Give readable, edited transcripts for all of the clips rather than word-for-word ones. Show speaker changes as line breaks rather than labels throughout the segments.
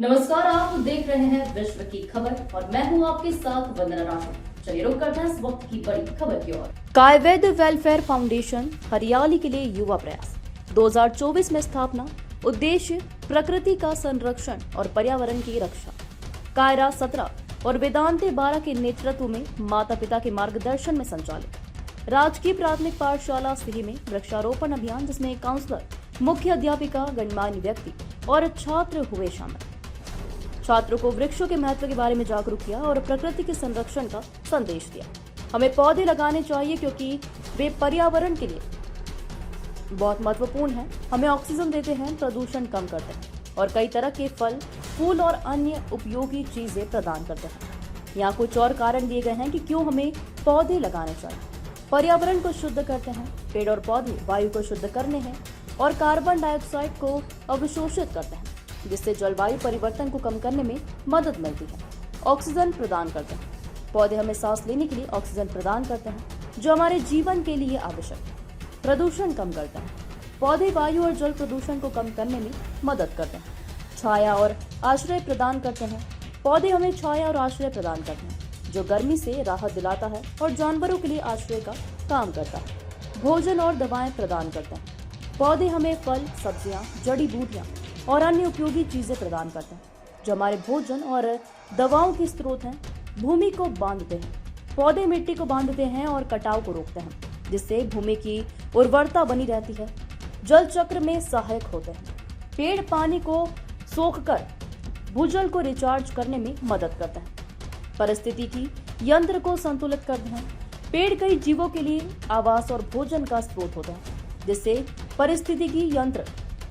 नमस्कार, आप देख रहे हैं विश्व की खबर और मैं हूं आपके साथ वंदना राठौर। चलिए रुक करते हैं इस वक्त की बड़ी खबर की ओर। कायवेद वेलफेयर फाउंडेशन हरियाली के लिए युवा प्रयास 2024 में स्थापना। उद्देश्य प्रकृति का संरक्षण और पर्यावरण की रक्षा। कायरा 17 और वेदांते 12 के नेतृत्व में माता पिता के मार्गदर्शन में संचालित राजकीय प्राथमिक पाठशाला सिही में वृक्षारोपण अभियान, जिसमें काउंसलर, मुख्य अध्यापिका, गणमान्य व्यक्ति और छात्र हुए शामिल। छात्रों को वृक्षों के महत्व के बारे में जागरूक किया और प्रकृति के संरक्षण का संदेश दिया। हमें पौधे लगाने चाहिए क्योंकि वे पर्यावरण के लिए बहुत महत्वपूर्ण हैं। हमें ऑक्सीजन देते हैं, प्रदूषण कम करते हैं और कई तरह के फल, फूल और अन्य उपयोगी चीजें प्रदान करते हैं। यहाँ कुछ और कारण दिए गए हैं कि क्यों हमें पौधे लगाने चाहिए। पर्यावरण को शुद्ध करते हैं। पेड़ और पौधे वायु को शुद्ध करने हैं और कार्बन डाइऑक्साइड को अवशोषित करते हैं, जिससे जलवायु परिवर्तन को कम करने में मदद मिलती है। ऑक्सीजन प्रदान करते हैं। पौधे हमें सांस लेने के लिए ऑक्सीजन प्रदान करते हैं, जो हमारे जीवन के लिए आवश्यक है। प्रदूषण कम करते हैं। पौधे वायु और जल प्रदूषण को कम करने में मदद करते हैं। छाया और आश्रय प्रदान करते हैं। पौधे हमें छाया और आश्रय प्रदान करते हैं, जो गर्मी से राहत दिलाता है और जानवरों के लिए आश्रय का काम करता है। भोजन और दवाएं प्रदान करते हैं। पौधे हमें फल, सब्जियां, जड़ी बूटियां और अन्य उपयोगी चीजें प्रदान करते हैं, जो हमारे भोजन और दवाओं के स्रोत हैं। भूमि को बांधते हैं। पौधे मिट्टी को बांधते हैं और कटाव को रोकते हैं, जिससे भूमि की उर्वरता बनी रहती है। जल चक्र में सहायक होते हैं। पेड़ पानी को सोखकर भूजल को रिचार्ज करने में मदद करते हैं। परिस्थितिकी यंत्र को संतुलित करते हैं। पेड़ कई जीवों के लिए आवास और भोजन का स्रोत होते हैं, जिससे परिस्थितिकी यंत्र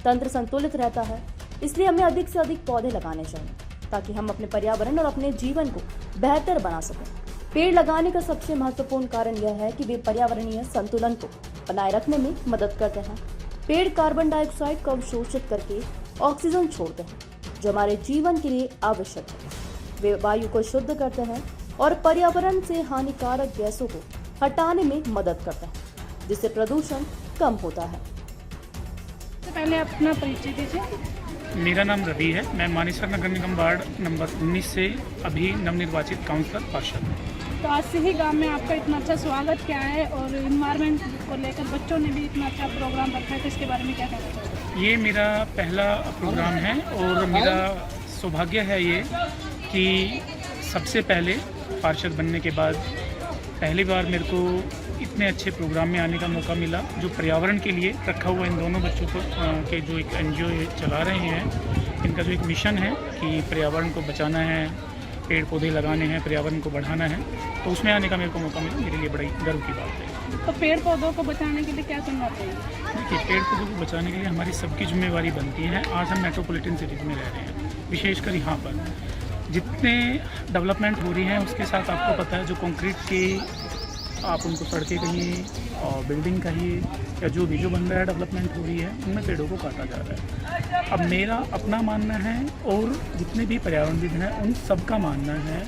तंत्र संतुलित रहता है। इसलिए हमें अधिक से अधिक पौधे लगाने चाहिए, ताकि हम अपने पर्यावरण और अपने जीवन को बेहतर बना सकें। पेड़ लगाने का सबसे महत्वपूर्ण कारण यह है कि वे पर्यावरणीय संतुलन को बनाए रखने में मदद करते हैं। पेड़ कार्बन डाइऑक्साइड को अवशोषित करके ऑक्सीजन छोड़ते हैं, जो हमारे जीवन के लिए आवश्यक है। वे वायु को शुद्ध करते हैं और पर्यावरण से हानिकारक गैसों को हटाने में मदद करते हैं, जिससे प्रदूषण कम होता है।
पहले अपना परिचय दीजिए।
मेरा नाम रवि है। मैं मानेसर नगर निगम वार्ड नंबर 19 से अभी नवनिर्वाचित काउंसलर पार्षद हूँ।
तो आज सिही गांव में आपका इतना अच्छा स्वागत क्या है और इन्वायरमेंट को लेकर बच्चों ने भी इतना अच्छा प्रोग्राम रखा है, तो इसके बारे में क्या कहना चाहते हैं?
ये मेरा पहला प्रोग्राम है और मेरा सौभाग्य है ये कि सबसे पहले पार्षद बनने के बाद पहली बार मेरे को इतने अच्छे प्रोग्राम में आने का मौका मिला, जो पर्यावरण के लिए रखा हुआ इन दोनों बच्चों को के जो एक एनजीओ चला रहे हैं। इनका जो एक मिशन है कि पर्यावरण को बचाना है, पेड़ पौधे लगाने हैं, पर्यावरण को बढ़ाना है, तो उसमें आने का मेरे को मौका मिला। मेरे लिए बड़ी गर्व की बात है।
तो पेड़ पौधों को बचाने के लिए क्या करना चाहिए?
देखिए, पेड़ पौधों को बचाने के लिए हमारी सबकी जिम्मेवारी बनती है। आज हम मेट्रोपॉलिटन सिटीज़ में रह रहे हैं, विशेषकर यहाँ पर जितने डेवलपमेंट हो रही हैं उसके साथ आपको पता है जो कंक्रीट के आप उनको सड़कें कहिए और बिल्डिंग कहिए या जो भी जो बन रहा है, डेवलपमेंट हो रही है, उनमें पेड़ों को काटा जा रहा है। अब मेरा अपना मानना है और जितने भी पर्यावरणविद हैं उन सबका मानना है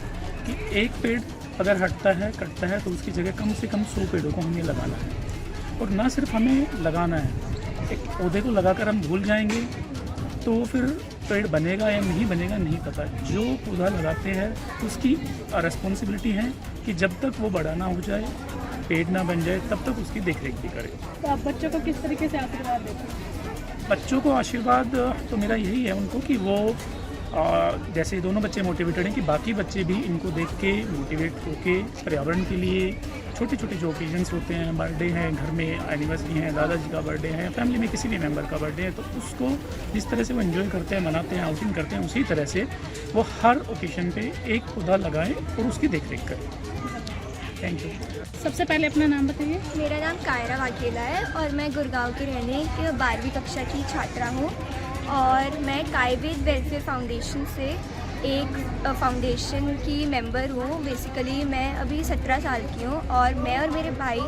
कि एक पेड़ अगर हटता है, कटता है, तो उसकी जगह कम से कम 100 पेड़ों को हमें लगाना है। और ना सिर्फ हमें लगाना है, एक पौधे को लगाकर हम भूल जाएंगे तो फिर पेड़ बनेगा या नहीं बनेगा नहीं पता। जो पौधा लगाते हैं उसकी रिस्पॉन्सिबिलिटी है कि जब तक वो बड़ा ना हो जाए, पेड़ ना बन जाए, तब तक उसकी देखरेख भी करें।
तो आप बच्चों को किस तरीके से आशीर्वाद देते हैं?
बच्चों को आशीर्वाद तो मेरा यही है उनको कि वो जैसे दोनों बच्चे मोटिवेटेड हैं कि बाकी बच्चे भी इनको देख के मोटिवेट होके पर्यावरण के लिए छोटे छोटे जो ओकेजन्स होते हैं, बर्थडे हैं, घर में एनिवर्सरी है, दादाजी का बर्थडे है, फैमिली में किसी भी मेंबर का बर्थडे है, तो उसको जिस तरह से वो एंजॉय करते हैं, मनाते हैं, आउटिंग करते हैं, उसी तरह से वो हर ओकेजन पे एक पौधा लगाएं और उसकी देखरेख करें। Thank you.
सबसे पहले अपना नाम बताइए।
मेरा नाम कायरा वाकेला है और मैं गुड़गांव की रहने की 12वीं कक्षा की छात्रा हूँ और मैं कायवेद वेलफेयर फाउंडेशन से एक फाउंडेशन की मेंबर हूँ। बेसिकली मैं अभी 17 साल की हूँ और मैं और मेरे भाई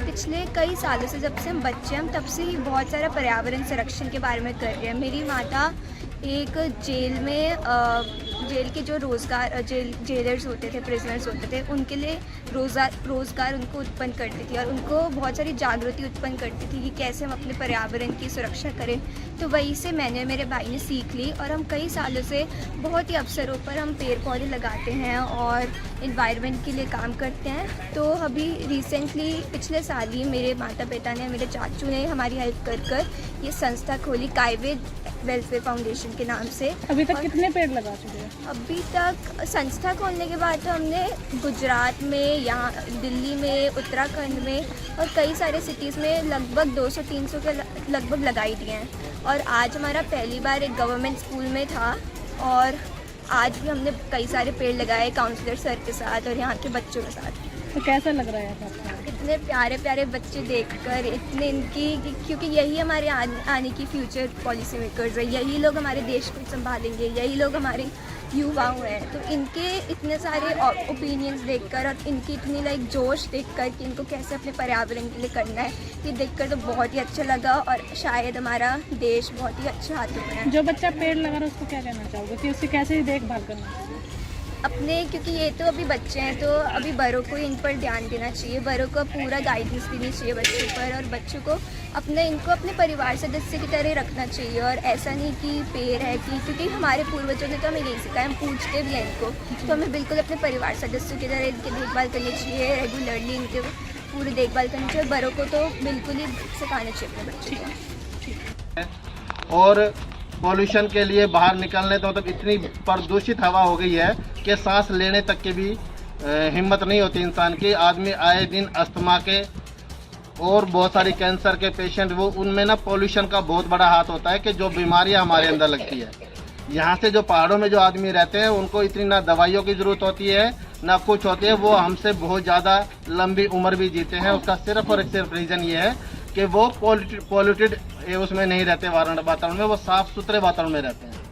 पिछले कई सालों से, जब से हम बच्चे हम तब से ही बहुत सारा पर्यावरण संरक्षण के बारे में कर रहे हैं। मेरी माता एक जेल में जेल के जो जेलर्स होते थे, प्रिजनर्स होते थे, उनके लिए रोज़गार उनको उत्पन्न करती थी और उनको बहुत सारी जागृति उत्पन्न करती थी कि कैसे हम अपने पर्यावरण की सुरक्षा करें। तो वहीं से मैंने, मेरे भाई ने सीख ली और हम कई सालों से बहुत ही अवसरों पर हम पेड़ पौधे लगाते हैं और इन्वायरमेंट के लिए काम करते हैं। तो अभी रिसेंटली पिछले साल ही मेरे माता पिता ने, मेरे चाचू ने हमारी हेल्प कर ये संस्था खोली कायवेद वेलफेयर फाउंडेशन के नाम से।
अभी तक कितने पेड़ लगा चुके हैं?
अभी तक संस्था खोलने के बाद तो हमने गुजरात में, यहाँ दिल्ली में, उत्तराखंड में और कई सारे सिटीज़ में लगभग 200-300 के लगभग लगाई दिए हैं। और आज हमारा पहली बार एक गवर्नमेंट स्कूल में था और आज भी हमने कई सारे पेड़ लगाए काउंसलर सर के साथ और यहाँ के बच्चों के साथ।
तो कैसा लग रहा है आपको?
इतने प्यारे प्यारे बच्चे देखकर, इतने इनकी, क्योंकि यही हमारे आने की फ्यूचर पॉलिसी मेकर्स है, यही लोग हमारे देश को संभालेंगे, यही लोग हमारे युवाओं हैं। तो इनके इतने सारे ओपिनियंस देखकर और इनकी इतनी जोश देखकर कि इनको कैसे अपने पर्यावरण के लिए करना है, ये देखकर तो बहुत ही अच्छा लगा और शायद हमारा देश बहुत ही अच्छे हाथों में है।
जो बच्चा पेड़ लगा रहा है उसको क्या कहना चाहोगे कि उसकी कैसे देखभाल करना चाहिए?
अपने, क्योंकि ये तो अभी बच्चे हैं तो अभी बड़ों को इन पर ध्यान देना चाहिए, बड़ों को पूरा गाइडेंस देनी चाहिए बच्चों पर और बच्चों को इनको अपने परिवार सदस्य की तरह रखना चाहिए। और ऐसा नहीं कि पेड़ है कि, क्योंकि हमारे पूर्वजों ने तो हमें यही सिखाया, हम पूछते भी हैं इनको, तो हमें बिल्कुल अपने परिवार सदस्यों की तरह इनकी देखभाल करनी चाहिए, रेगुलरली इनके पूरी देखभाल करनी चाहिए। बड़ों को तो बिल्कुल ही सिखाना चाहिए अपने बच्चों को।
और पॉल्यूशन के लिए बाहर निकलने तो मतलब इतनी प्रदूषित हवा हो गई है कि सांस लेने तक की भी हिम्मत नहीं होती इंसान की। आदमी आए दिन अस्थमा के और बहुत सारी कैंसर के पेशेंट, वो उनमें ना पॉल्यूशन का बहुत बड़ा हाथ होता है कि जो बीमारियां हमारे अंदर लगती है। यहाँ से जो पहाड़ों में जो आदमी रहते हैं उनको इतनी ना दवाइयों की ज़रूरत होती है ना कुछ होती है, वो हमसे बहुत ज़्यादा लंबी उम्र भी जीते हैं। उसका सिर्फ और सिर्फ रीज़न ये है कि वो पॉल्यूटेड उसमें नहीं रहते, वातावरण में, वो साफ सुथरे वातावरण में रहते हैं।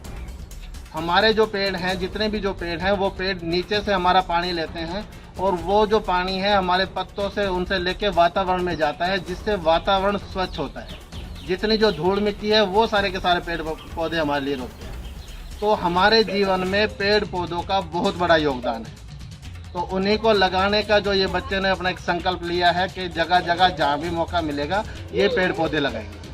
हमारे जो पेड़ हैं, जितने भी जो पेड़ हैं, वो पेड़ नीचे से हमारा पानी लेते हैं और वो जो पानी है हमारे पत्तों से उनसे लेके वातावरण में जाता है, जिससे वातावरण स्वच्छ होता है। जितनी जो धूल मिट्टी है वो सारे के सारे पेड़ पौधे हमारे लिए रोकते हैं। तो हमारे जीवन में पेड़ पौधों का बहुत बड़ा योगदान है। तो उन्हीं को लगाने का जो ये बच्चे ने अपना एक संकल्प लिया है कि जगह जगह जहाँ भी मौका मिलेगा ये पेड़ पौधे लगाएंगे।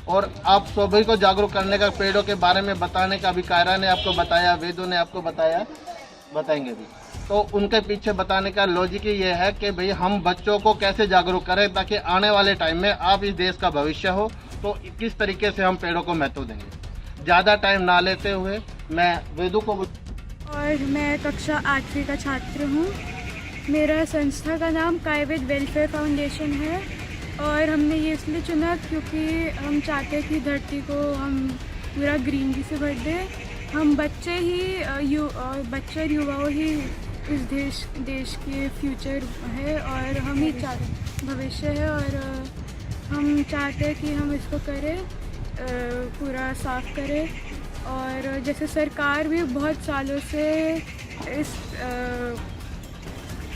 और आप सभी को जागरूक करने का, पेड़ों के बारे में बताने का भी कायरा ने आपको बताया, वेदों ने आपको बताया, बताएंगे भी। तो उनके पीछे बताने का लॉजिक ही ये है कि भाई हम बच्चों को कैसे जागरूक करें ताकि आने वाले टाइम में आप इस देश का भविष्य हो। तो किस तरीके से हम पेड़ों को महत्व देंगे। ज़्यादा टाइम ना लेते हुए मैं वेदों को,
और मैं कक्षा 8वीं का छात्र हूँ। मेरा संस्था का नाम कायवेद वेलफेयर फाउंडेशन है और हमने ये इसलिए चुना क्योंकि हम चाहते हैं कि धरती को हम पूरा ग्रीनरी से भर दें। हम बच्चे और युवाओं ही इस देश के फ्यूचर है और हम ही भविष्य है और हम चाहते हैं कि हम इसको करें, पूरा साफ करें। और जैसे सरकार भी बहुत सालों से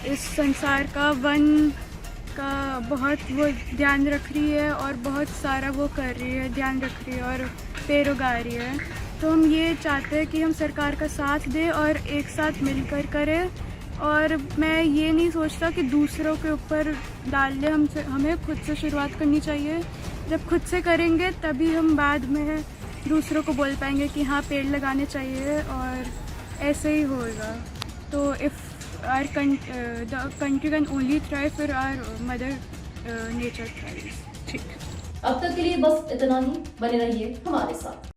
इस संसार का, वन का बहुत वो ध्यान रख रही है और बहुत सारा वो कर रही है, ध्यान रख रही है और पेड़ उगा रही है। तो हम ये चाहते हैं कि हम सरकार का साथ दें और एक साथ मिलकर करें। और मैं ये नहीं सोचता कि दूसरों के ऊपर डाल दें, हमें खुद से शुरुआत करनी चाहिए। जब खुद से करेंगे तभी हम बाद में दूसरों को बोल पाएंगे कि हाँ पेड़ लगाने चाहिए और ऐसे ही होगा। तो if our the country can only thrive फिर आवर मदर नेचर थ्राइव्स।
ठीक।
अब तक के लिए बस इतना ही। बने रहिए हमारे साथ।